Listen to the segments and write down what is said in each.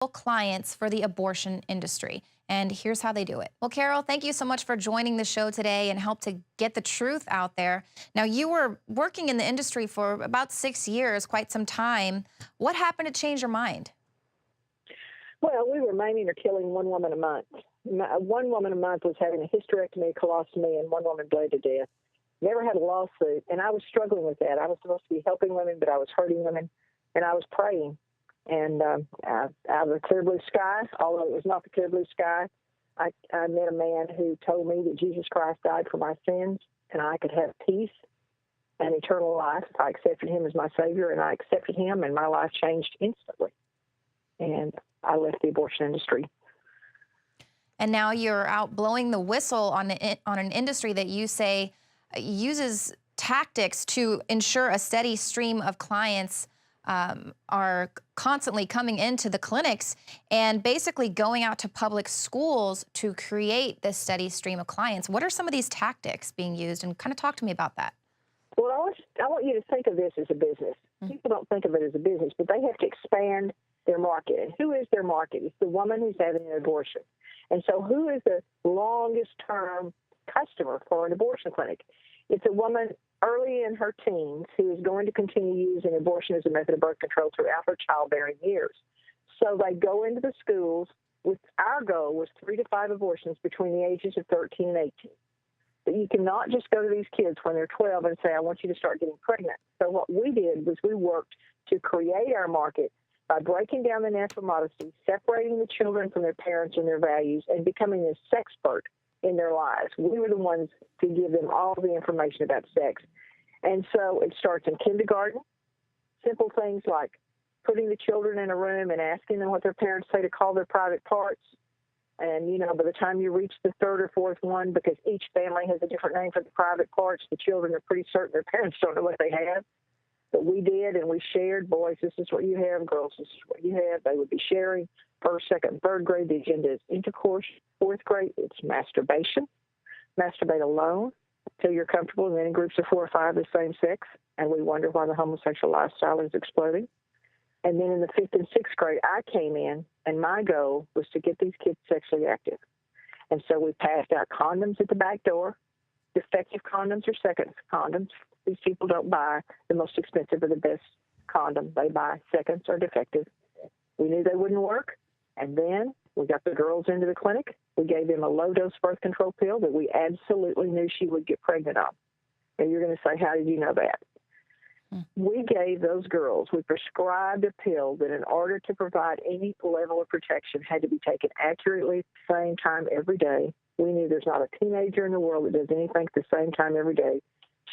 clients for the abortion industry. And here's how they do it. Well, Carol, thank you so much for joining the show today and help to get the truth out there. Now, you were working in the industry for about 6 years, quite some time. What happened to change your mind? Well, we were maiming or killing one woman a month. One woman a month was having a hysterectomy, a colostomy, and one woman bled to death. Never had a lawsuit, and I was struggling with that. I was supposed to be helping women, but I was hurting women, and I was praying. And out of the clear blue sky, although it was not the clear blue sky, I met a man who told me that Jesus Christ died for my sins, and I could have peace and eternal life if I accepted him as my Savior, and I accepted him, and my life changed instantly. And I left the abortion industry. And now you're out blowing the whistle on an industry that you say uses tactics to ensure a steady stream of clients are constantly coming into the clinics and basically going out to public schools to create this steady stream of clients. What are some of these tactics being used? And kind of talk to me about that. Well, I want you to think of this as a business. People don't think of it as a business, but they have to expand their market. And who is their market? It's the woman who's having an abortion. And so who is the longest-term customer for an abortion clinic? It's a woman early in her teens who is going to continue using abortion as a method of birth control throughout her childbearing years. So they go into the schools with our goal was 3 to 5 abortions between the ages of 13 and 18. But you cannot just go to these kids when they're 12 and say, I want you to start getting pregnant. So what we did was we worked to create our market by breaking down the natural modesty, separating the children from their parents and their values, and becoming a sexpert in their lives. We were the ones to give them all the information about sex. And so it starts in kindergarten, simple things like putting the children in a room and asking them what their parents say to call their private parts. And, you know, by the time you reach the third or fourth one, because each family has a different name for the private parts, the children are pretty certain their parents don't know what they have. But we did, and we shared, boys, this is what you have, girls, this is what you have. They would be sharing first, second, third grade. The agenda is intercourse. Fourth grade, it's masturbation. Masturbate alone until you're comfortable, and then in groups of 4 or 5, the same sex. And we wonder why the homosexual lifestyle is exploding. And then in the 5th and 6th grade, I came in, and my goal was to get these kids sexually active. And so we passed out condoms at the back door, defective condoms or second condoms. These people don't buy the most expensive or the best condom. They buy seconds or defective. We knew they wouldn't work. And then we got the girls into the clinic. We gave them a low-dose birth control pill that we absolutely knew she would get pregnant on. And you're going to say, how did you know that? We gave those girls, we prescribed a pill that in order to provide any level of protection had to be taken accurately at the same time every day. We knew there's not a teenager in the world that does anything at the same time every day.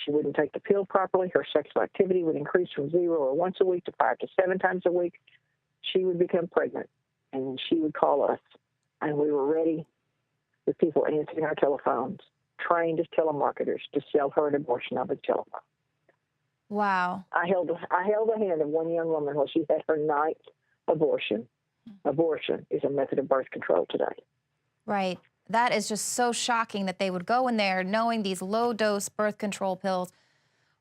She wouldn't take the pill properly. Her sexual activity would increase from 0 or once a week to 5 to 7 times a week. She would become pregnant, and she would call us, and we were ready with people answering our telephones, trained as telemarketers to sell her an abortion over the telephone. Wow. I held the hand of one young woman while she had her 9th abortion. Abortion is a method of birth control today. Right. That is just so shocking that they would go in there knowing these low-dose birth control pills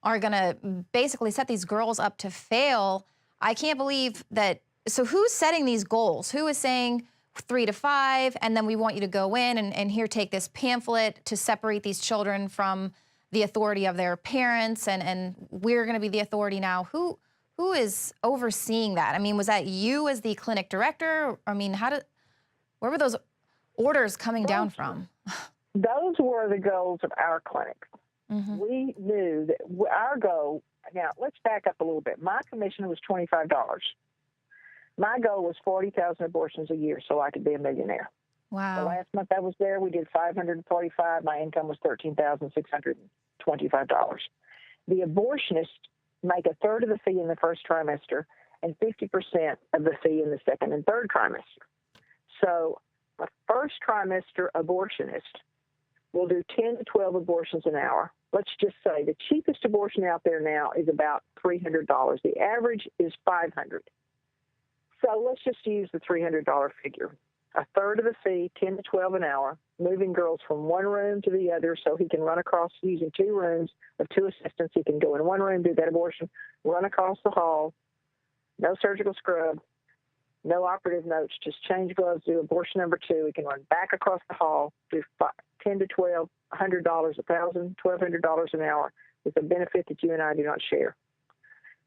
are going to basically set these girls up to fail. I can't believe that. So who's setting these goals? Who is saying 3 to 5, and then we want you to go in and here, take this pamphlet to separate these children from the authority of their parents, and we're going to be the authority now. Who is overseeing that? I mean, was that you as the clinic director? I mean, where were those orders coming down from? Those were the goals of our clinic. Mm-hmm. We knew that our goal, now let's back up a little bit. My commission was $25. My goal was 40,000 abortions a year so I could be a millionaire. Wow. The last month I was there, we did 545. My income was $13,625. The abortionists make a third of the fee in the first trimester and 50% of the fee in the second and third trimester. So a first trimester abortionist will do 10 to 12 abortions an hour. Let's just say the cheapest abortion out there now is about $300. The average is $500. So let's just use the $300 figure. A third of the fee, 10 to 12 an hour, moving girls from one room to the other so he can run across using 2 rooms of 2 assistants. He can go in one room, do that abortion, run across the hall, no surgical scrub, No operative notes, just change gloves, do abortion number 2. We can run back across the hall, do 10 to 12, $100, $1,000, $1,200 an hour with a benefit that you and I do not share.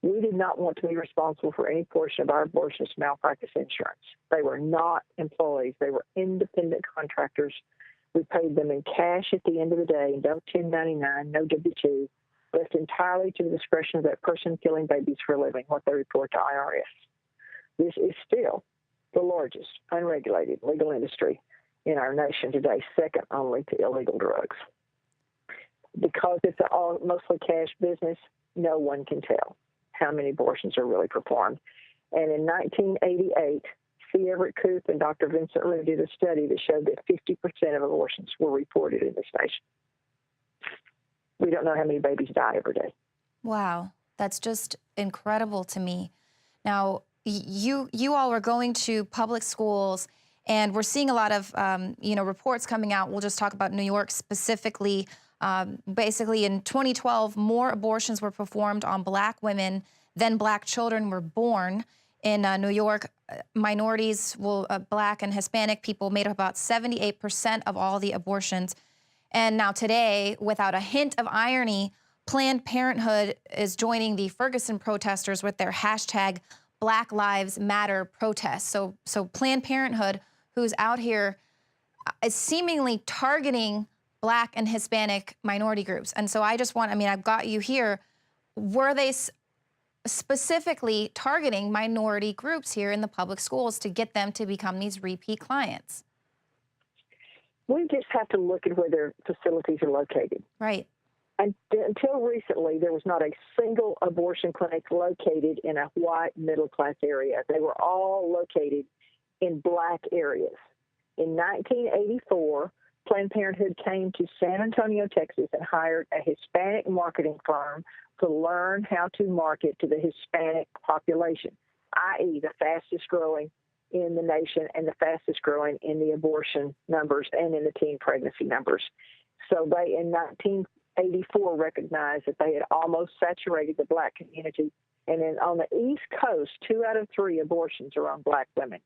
We did not want to be responsible for any portion of our abortionist malpractice insurance. They were not employees. They were independent contractors. We paid them in cash at the end of the day, no 1099, no W-2, left entirely to the discretion of that person killing babies for a living, what they report to IRS. This is still the largest unregulated legal industry in our nation today, second only to illegal drugs. Because it's all mostly cash business, no one can tell how many abortions are really performed. And in 1988, C. Everett Koop and Dr. Vincent Rue did a study that showed that 50% of abortions were reported in this nation. We don't know how many babies die every day. Wow, that's just incredible to me. Now, you all are going to public schools, and we're seeing a lot of reports coming out. We'll just talk about New York specifically. Basically, in 2012, more abortions were performed on Black women than Black children were born. In New York, minorities, Black and Hispanic people made up about 78% of all the abortions. And now today, without a hint of irony, Planned Parenthood is joining the Ferguson protesters with their hashtag Black Lives Matter protests. So Planned Parenthood, who's out here, is seemingly targeting Black and Hispanic minority groups. And so I've got you here. Were they specifically targeting minority groups here in the public schools to get them to become these repeat clients? We just have to look at where their facilities are located. Right. And until recently, there was not a single abortion clinic located in a white middle-class area. They were all located in Black areas. In 1984, Planned Parenthood came to San Antonio, Texas, and hired a Hispanic marketing firm to learn how to market to the Hispanic population, i.e. the fastest growing in the nation and the fastest growing in the abortion numbers and in the teen pregnancy numbers. So they, in 1984, recognized that they had almost saturated the Black community. And then on the East Coast, 2 out of 3 abortions are on Black women.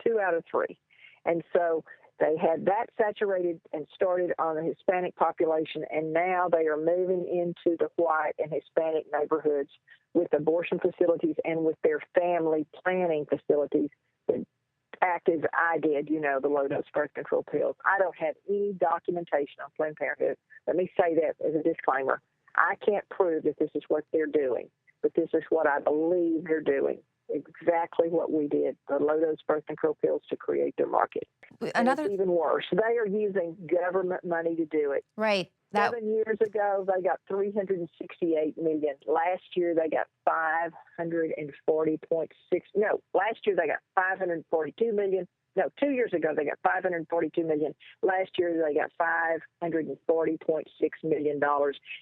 2 out of 3. And so they had that saturated and started on the Hispanic population, and now they are moving into the white and Hispanic neighborhoods with abortion facilities and with their family planning facilities that act as I did, the low-dose birth control pills. I don't have any documentation on Planned Parenthood. Let me say that as a disclaimer. I can't prove that this is what they're doing, but this is what I believe they're doing. Exactly what we did, the low-dose birth control pills to create their market. And it's even worse. They are using government money to do it. Right. 7 years ago, they got $368 million. Last year, they got $540.6. No, last year they got $542 million. No, 2 years ago they got $542 million. Last year they got $540.6 million.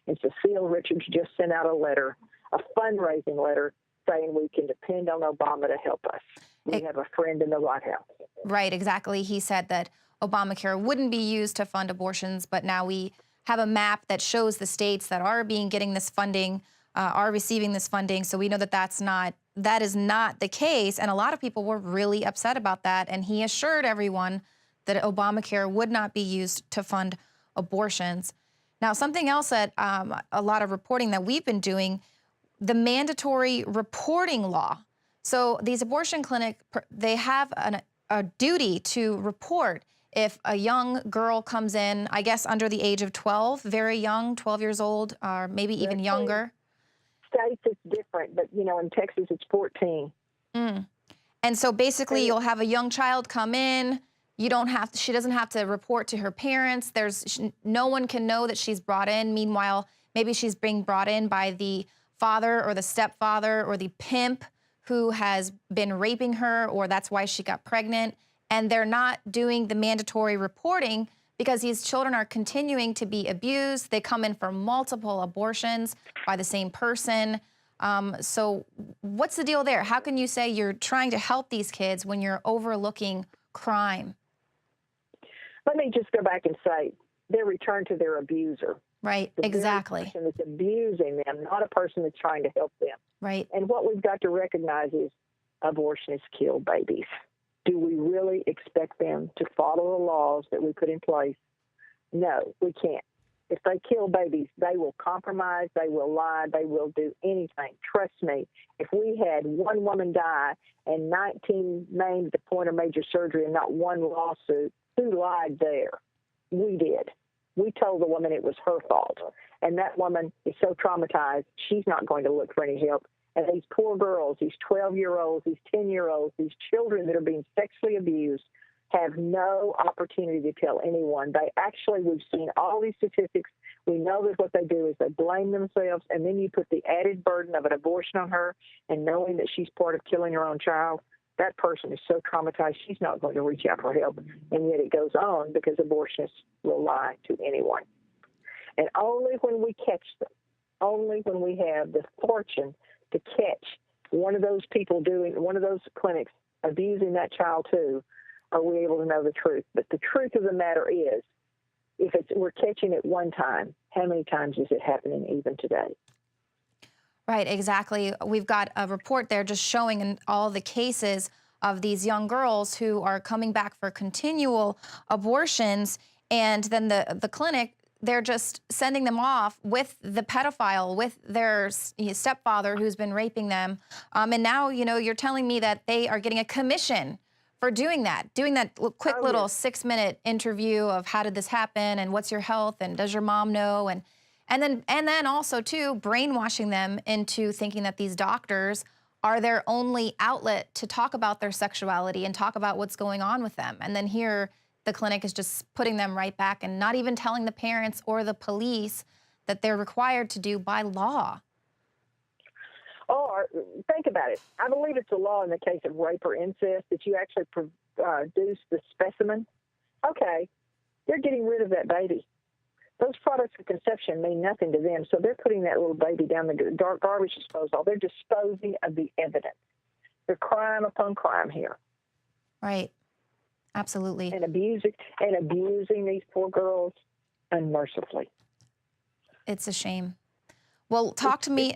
And Cecile Richards just sent out a letter, a fundraising letter, saying we can depend on Obama to help us. We have a friend in the White House. Right, exactly. He said that Obamacare wouldn't be used to fund abortions, but now we have a map that shows the states that are getting this funding, are receiving this funding. So we know that that is not the case. And a lot of people were really upset about that. And he assured everyone that Obamacare would not be used to fund abortions. Now, something else that a lot of reporting that we've been doing, the mandatory reporting law. So these abortion clinics, they have a duty to report if a young girl comes in, I guess under the age of 12, very young, 12 years old, or maybe even younger. States it's different, but in Texas it's 14. And so basically you'll have a young child come in. She doesn't have to report to her parents. No one can know that she's brought in. Meanwhile, maybe she's being brought in by the father or the stepfather or the pimp who has been raping her, or that's why she got pregnant. And they're not doing the mandatory reporting because these children are continuing to be abused. They come in for multiple abortions by the same person. So what's the deal there? How can you say you're trying to help these kids when you're overlooking crime? Let me just go back and say they're returned to their abuser. Right, exactly. The person that's abusing them, not a person that's trying to help them. Right. And what we've got to recognize is abortionists kill babies. Do we really expect them to follow the laws that we put in place? No, we can't. If they kill babies, they will compromise, they will lie, they will do anything. Trust me, if we had one woman die and 19 named at the point of major surgery and not one lawsuit, who lied there? We did. We told the woman it was her fault. And that woman is so traumatized, she's not going to look for any help. And these poor girls, these 12-year-olds, these 10-year-olds, these children that are being sexually abused have no opportunity to tell anyone. We've seen all these statistics. We know that what they do is they blame themselves, and then you put the added burden of an abortion on her, and knowing that she's part of killing her own child, that person is so traumatized she's not going to reach out for help. And yet it goes on because abortionists will lie to anyone. And only when we catch them, only when we have the fortune to catch one of those people one of those clinics abusing that child too, are we able to know the truth. But the truth of the matter is, we're catching it one time, how many times is it happening even today? Right, exactly. We've got a report there just showing in all the cases of these young girls who are coming back for continual abortions, and then the clinic, they're just sending them off with the pedophile, with their stepfather who's been raping them. And now, you're telling me that they are getting a commission for doing that quick little 6-minute interview of how did this happen and what's your health and does your mom know, and then also too brainwashing them into thinking that these doctors are their only outlet to talk about their sexuality and talk about what's going on with them. And then here the clinic is just putting them right back and not even telling the parents or the police that they're required to do by law. Or think about it. I believe it's a law in the case of rape or incest that you actually produce the specimen. Okay, they're getting rid of that baby. Those products of conception mean nothing to them, so they're putting that little baby down the garbage disposal. They're disposing of the evidence. They're crime upon crime here. Right. Absolutely. And abusing these poor girls unmercifully. It's a shame. Well, talk to me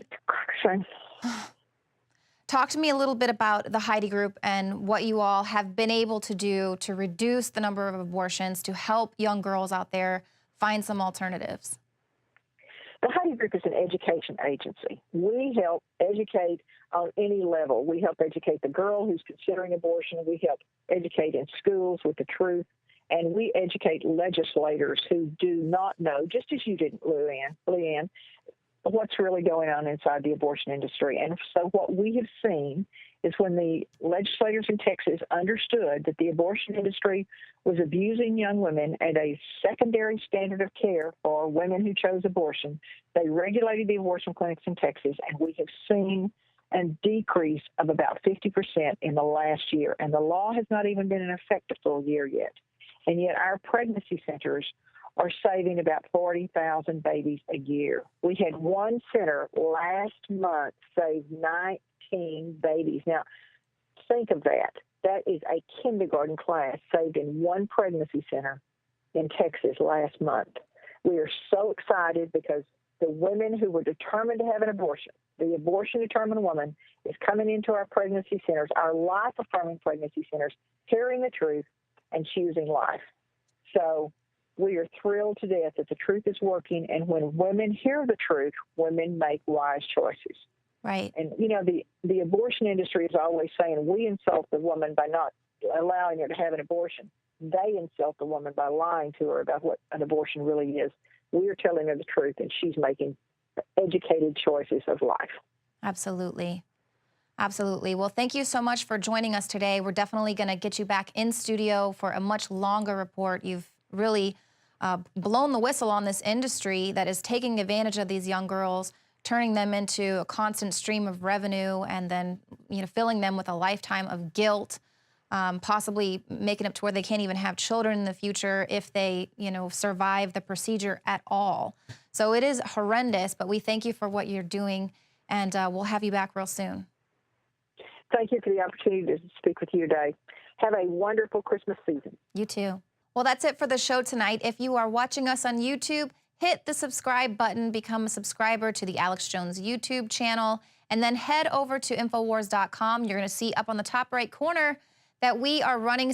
a little bit about the Heidi Group and what you all have been able to do to reduce the number of abortions, to help young girls out there find some alternatives. The Heidi Group is an education agency. We help educate on any level. We help educate the girl who's considering abortion. We help educate in schools with the truth. And we educate legislators who do not know, just as you did, Leanne, what's really going on inside the abortion industry. And so what we have seen is when the legislators in Texas understood that the abortion industry was abusing young women at a secondary standard of care for women who chose abortion, they regulated the abortion clinics in Texas, and we have seen a decrease of about 50% in the last year. And the law has not even been in effect a full year yet. And yet our pregnancy centers are saving about 40,000 babies a year. We had one center last month save 19 babies. Now, think of that. That is a kindergarten class saved in one pregnancy center in Texas last month. We are so excited because the women who were determined to have an abortion, the abortion-determined woman, is coming into our pregnancy centers, our life-affirming pregnancy centers, hearing the truth and choosing life. So we are thrilled to death that the truth is working, and when women hear the truth, women make wise choices. Right. And, the abortion industry is always saying we insult the woman by not allowing her to have an abortion. They insult the woman by lying to her about what an abortion really is. We are telling her the truth, and she's making educated choices of life. Absolutely. Absolutely. Well, thank you so much for joining us today. We're definitely going to get you back in studio for a much longer report. You've really blown the whistle on this industry that is taking advantage of these young girls, turning them into a constant stream of revenue, and then filling them with a lifetime of guilt, possibly making it to where they can't even have children in the future if they survive the procedure at all. So it is horrendous, but we thank you for what you're doing, and we'll have you back real soon. Thank you for the opportunity to speak with you today. Have a wonderful Christmas season. You too. Well, that's it for the show tonight. If you are watching us on YouTube, hit the subscribe button, become a subscriber to the Alex Jones YouTube channel, and then head over to INFOWARS.com. You're going to see up on the top right corner that we are running